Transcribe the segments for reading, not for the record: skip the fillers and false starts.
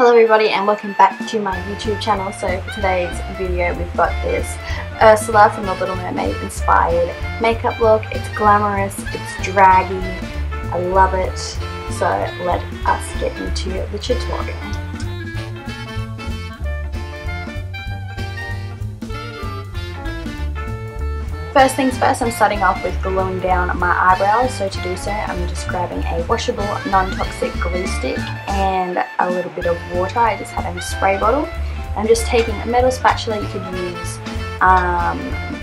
Hello everybody and welcome back to my YouTube channel. So for today's video we've got this Ursula from The Little Mermaid inspired makeup look. It's glamorous, it's draggy, I love it. So let us get into the tutorial. First things first, I'm starting off with gluing down my eyebrows. So to do so, I'm just grabbing a washable, non-toxic glue stick and a little bit of water. I just had a spray bottle. I'm just taking a metal spatula. You could use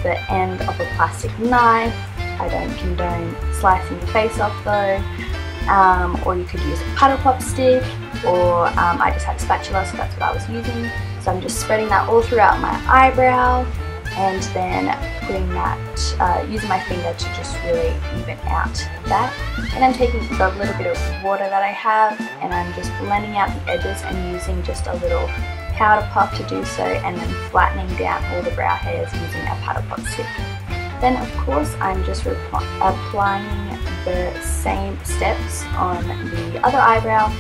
the end of a plastic knife. I don't condone slicing your face off though. Or you could use a paddle pop stick, or I just had a spatula, so that's what I was using. So I'm just spreading that all throughout my eyebrow, and then putting that, using my finger to just really even out that. And I'm taking the little bit of water that I have and I'm just blending out the edges and using just a little powder puff to do so, and then flattening down all the brow hairs using a paddle pop stick. Then of course I'm just applying the same steps on the other eyebrow,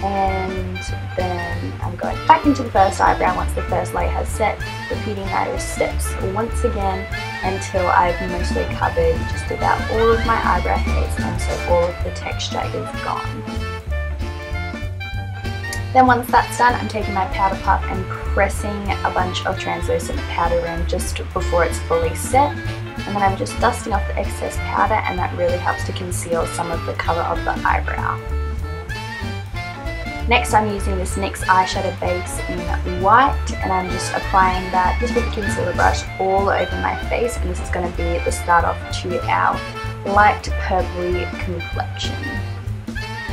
and then I'm going back into the first eyebrow once the first layer has set, repeating those steps once again until I've mostly covered just about all of my eyebrow hairs, and so all of the texture is gone. Then once that's done, I'm taking my powder puff and pressing a bunch of translucent powder in just before it's fully set, and then I'm just dusting off the excess powder, and that really helps to conceal some of the colour of the eyebrow. Next I'm using this NYX eyeshadow base in white, and I'm just applying that just with the concealer brush all over my face, and this is going to be the start off to our light purpley complexion.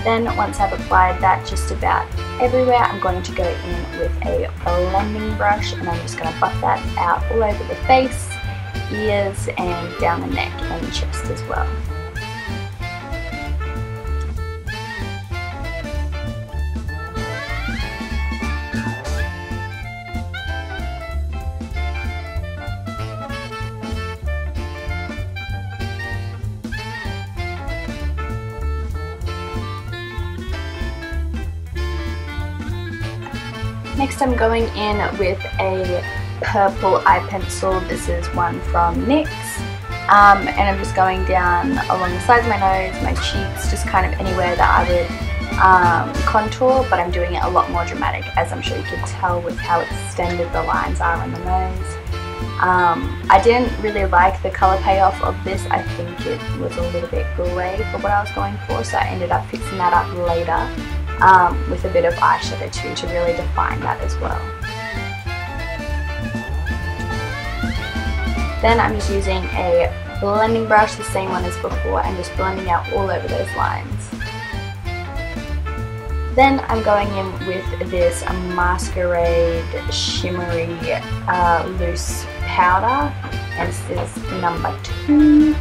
Then once I've applied that just about everywhere, I'm going to go in with a blending brush, and I'm just going to buff that out all over the face, ears, and down the neck and chest as well. Next I'm going in with a purple eye pencil. This is one from NYX, and I'm just going down along the sides of my nose, my cheeks, just kind of anywhere that I would contour, but I'm doing it a lot more dramatic, as I'm sure you can tell with how extended the lines are on the nose. I didn't really like the colour payoff of this. I think it was a little bit grey for what I was going for, so I ended up fixing that up later. With a bit of eyeshadow too, to really define that as well. Then I'm just using a blending brush, the same one as before, and just blending out all over those lines. Then I'm going in with this Masquerade shimmery loose powder, and this is number 2.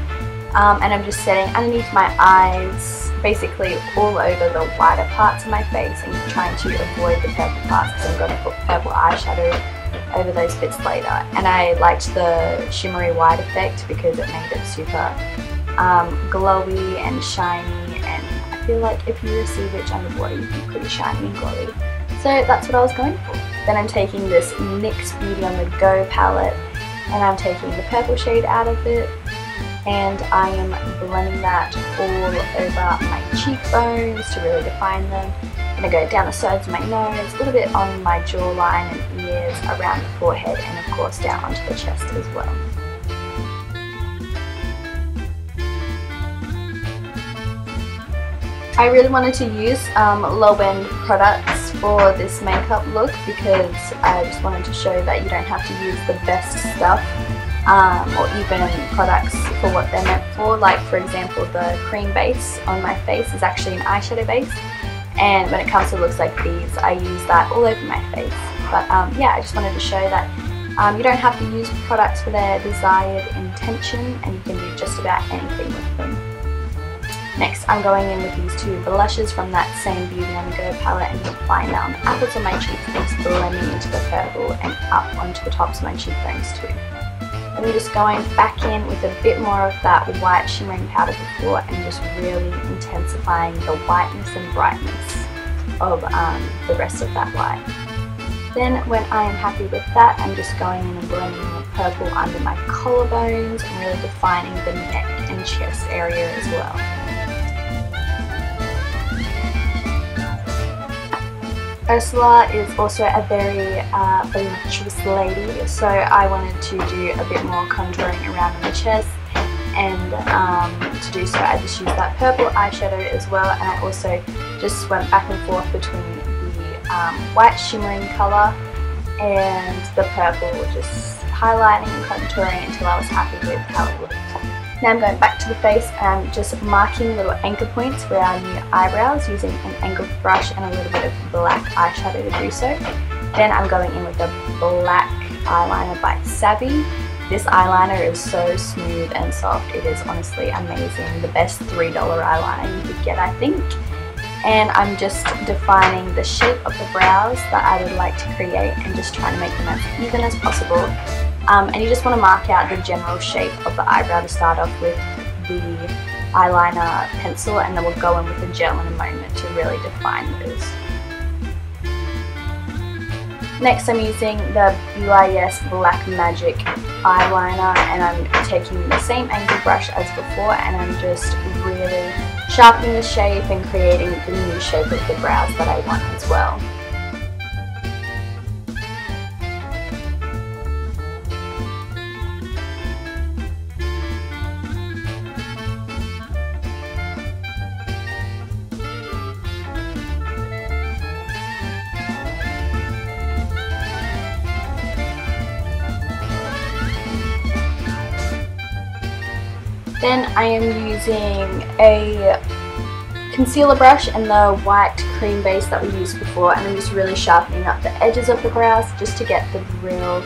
And I'm just setting underneath my eyes, basically all over the wider parts of my face, and trying to avoid the purple parts because I'm going to put purple eyeshadow over those bits later. And I liked the shimmery white effect because it made it super glowy and shiny, and I feel like if you were a sea witch underwater you'd be pretty shiny and glowy. So that's what I was going for. Then I'm taking this NYX Beauty on the Go palette, and I'm taking the purple shade out of it, and I am blending that all over my cheekbones to really define them. I'm going to go down the sides of my nose, a little bit on my jawline and ears, around the forehead, and of course down onto the chest as well. I really wanted to use low-end products for this makeup look because I just wanted to show that you don't have to use the best stuff, or even products for what they're meant for. Like for example, the cream base on my face is actually an eyeshadow base, and when it comes to looks like these, I use that all over my face. But yeah, I just wanted to show that you don't have to use products for their desired intention, and you can do just about anything with them. Next, I'm going in with these 2 blushes from that same Beauty on the Go palette, and just applying that on the apples of my cheeks, and just blending into the purple and up onto the tops of my cheekbones too. I'm just going back in with a bit more of that white shimmering powder before, and just really intensifying the whiteness and brightness of the rest of that light. Then when I am happy with that, I'm just going in and blending the purple under my collarbones and really defining the neck and chest area as well. Ursula is also a very voluptuous lady, so I wanted to do a bit more contouring around the chest, and to do so I just used that purple eyeshadow as well, and I also just went back and forth between white shimmering colour and the purple, just highlighting and contouring until I was happy with how it looked. Now I'm going back to the face and just marking little anchor points for our new eyebrows using an angled brush and a little bit of black eyeshadow to do so. Then I'm going in with a black eyeliner by Savvy. This eyeliner is so smooth and soft, it is honestly amazing. The best $3 eyeliner you could get, I think. And I'm just defining the shape of the brows that I would like to create and just trying to make them as even as possible. And you just want to mark out the general shape of the eyebrow to start off with the eyeliner pencil, and then we'll go in with the gel in a moment to really define those. Next I'm using the BYS Black Magic eyeliner, and I'm taking the same angle brush as before, and I'm just really sharpening the shape and creating the new shape of the brows that I want as well. Then I am using a concealer brush and the white cream base that we used before, and I'm just really sharpening up the edges of the brows just to get the real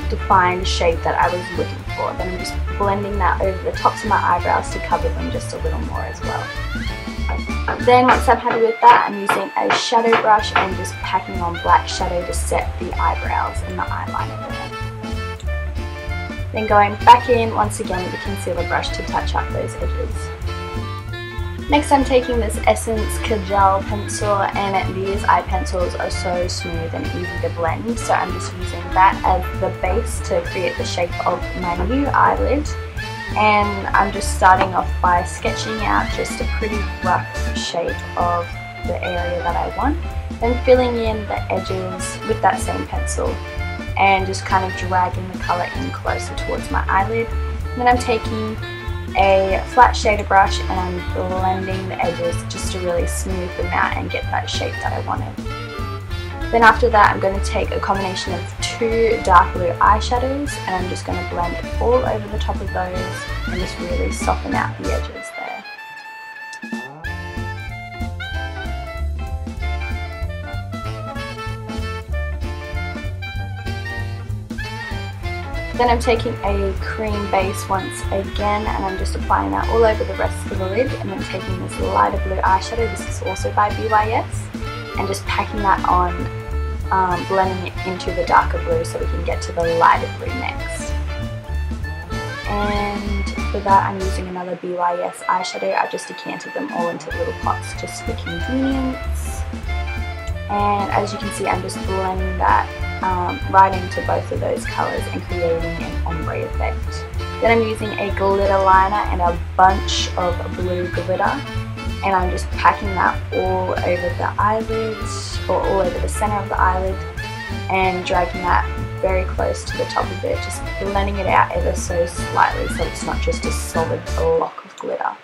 defined shape that I was looking for. Then I'm just blending that over the tops of my eyebrows to cover them just a little more as well. Then once I'm happy with that, I'm using a shadow brush and just packing on black shadow to set the eyebrows and the eyeliner there. Then going back in once again with the concealer brush to touch up those edges. Next I'm taking this Essence Kajal pencil, and these eye pencils are so smooth and easy to blend, so I'm just using that as the base to create the shape of my new eyelid. And I'm just starting off by sketching out just a pretty rough shape of the area that I want, then filling in the edges with that same pencil and just kind of dragging the colour in closer towards my eyelid. And then I'm taking a flat shader brush and I'm blending the edges just to really smooth them out and get that shape that I wanted. Then after that I'm going to take a combination of two dark blue eyeshadows and I'm just going to blend all over the top of those and just really soften out the edges there. Then I'm taking a cream base once again and I'm just applying that all over the rest of the lid, and then taking this lighter blue eyeshadow, this is also by BYS, and just packing that on, blending it into the darker blue so we can get to the lighter blue next. And for that I'm using another BYS eyeshadow. I've just decanted them all into little pots just for convenience. And as you can see I'm just blending that right into both of those colours and creating an ombre effect. Then I'm using a glitter liner and a bunch of blue glitter, and I'm just packing that all over the eyelids, or all over the centre of the eyelid, and dragging that very close to the top of it, just blending it out ever so slightly so it's not just a solid block of glitter.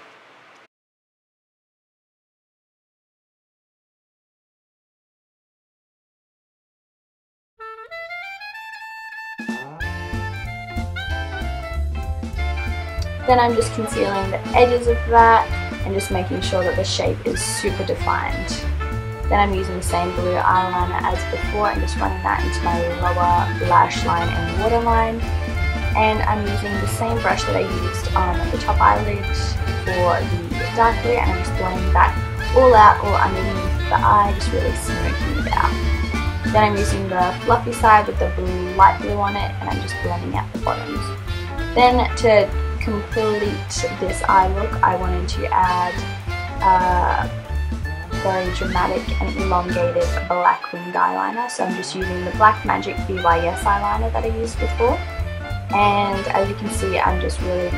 Then I'm just concealing the edges of that and just making sure that the shape is super defined. Then I'm using the same blue eyeliner as before and just running that into my lower lash line and waterline. And I'm using the same brush that I used on the top eyelid for the dark blue, and I'm just blending that all out, all underneath the eye, just really smoking it out. Then I'm using the fluffy side with the light blue on it, and I'm just blending out the bottoms. Then to complete this eye look, I wanted to add very dramatic and elongated black winged eyeliner. So I'm just using the Black Magic BYS eyeliner that I used before. And as you can see, I'm just really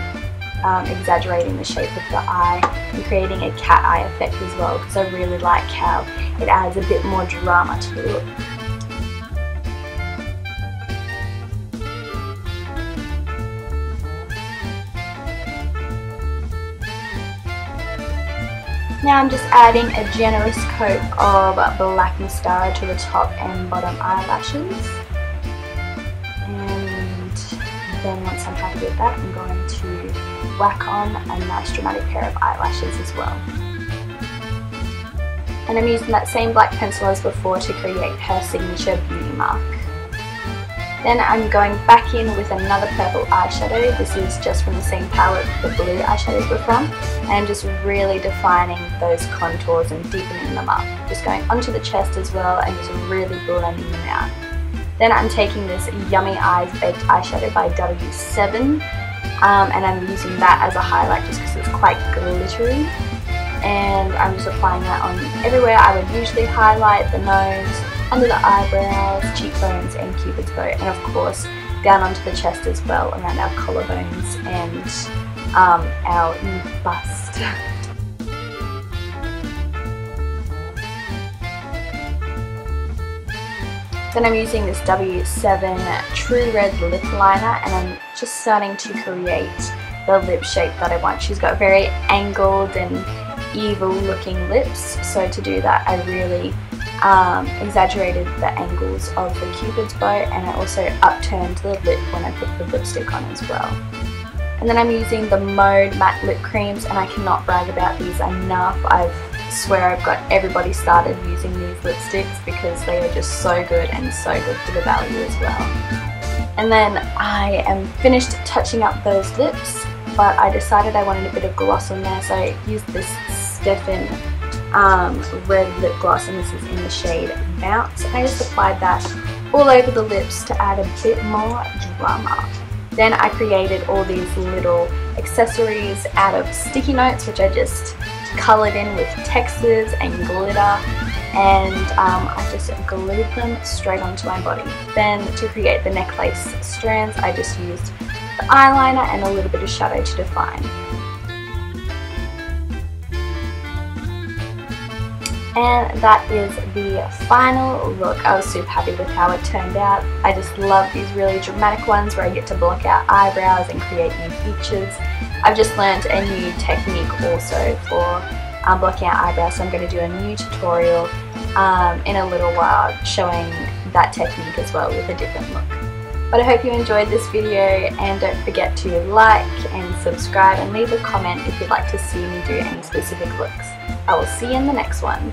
exaggerating the shape of the eye and creating a cat eye effect as well, because I really like how it adds a bit more drama to the look. Now I'm just adding a generous coat of black mascara to the top and bottom eyelashes. And then once I'm happy with that, I'm going to whack on a nice dramatic pair of eyelashes as well. And I'm using that same black pencil as before to create her signature beauty mark. Then I'm going back in with another purple eyeshadow. This is just from the same palette the blue eyeshadows were from. And I'm just really defining those contours and deepening them up. Just going onto the chest as well and just really blending them out. Then I'm taking this Yummy Eyes Baked Eyeshadow by W7. And I'm using that as a highlight just because it's quite glittery. And I'm just applying that on everywhere I would usually highlight: the nose, under the eyebrows, cheekbones and Cupid's bow, and of course down onto the chest as well, around our collarbones and our bust. Then I'm using this W7 True Red Lip Liner, and I'm just starting to create the lip shape that I want. She's got very angled and evil looking lips, so to do that I really exaggerated the angles of the Cupid's bow, and I also upturned the lip when I put the lipstick on as well. And then I'm using the Mode Matte Lip Creams, and I cannot brag about these enough. I swear I've got everybody started using these lipsticks because they are just so good and so good for the value as well. And then I am finished touching up those lips, but I decided I wanted a bit of gloss on there, so I used this Stefan red lip gloss, and this is in the shade Bounce. And I just applied that all over the lips to add a bit more drama. Then I created all these little accessories out of sticky notes, which I just coloured in with textures and glitter, and I just glued them straight onto my body. Then to create the necklace strands, I just used the eyeliner and a little bit of shadow to define. And that is the final look. I was super happy with how it turned out. I just love these really dramatic ones where I get to block out eyebrows and create new features. I've just learned a new technique also for blocking out eyebrows, so I'm going to do a new tutorial in a little while showing that technique as well with a different look. But I hope you enjoyed this video, and don't forget to like and subscribe and leave a comment if you'd like to see me do any specific looks. I will see you in the next one.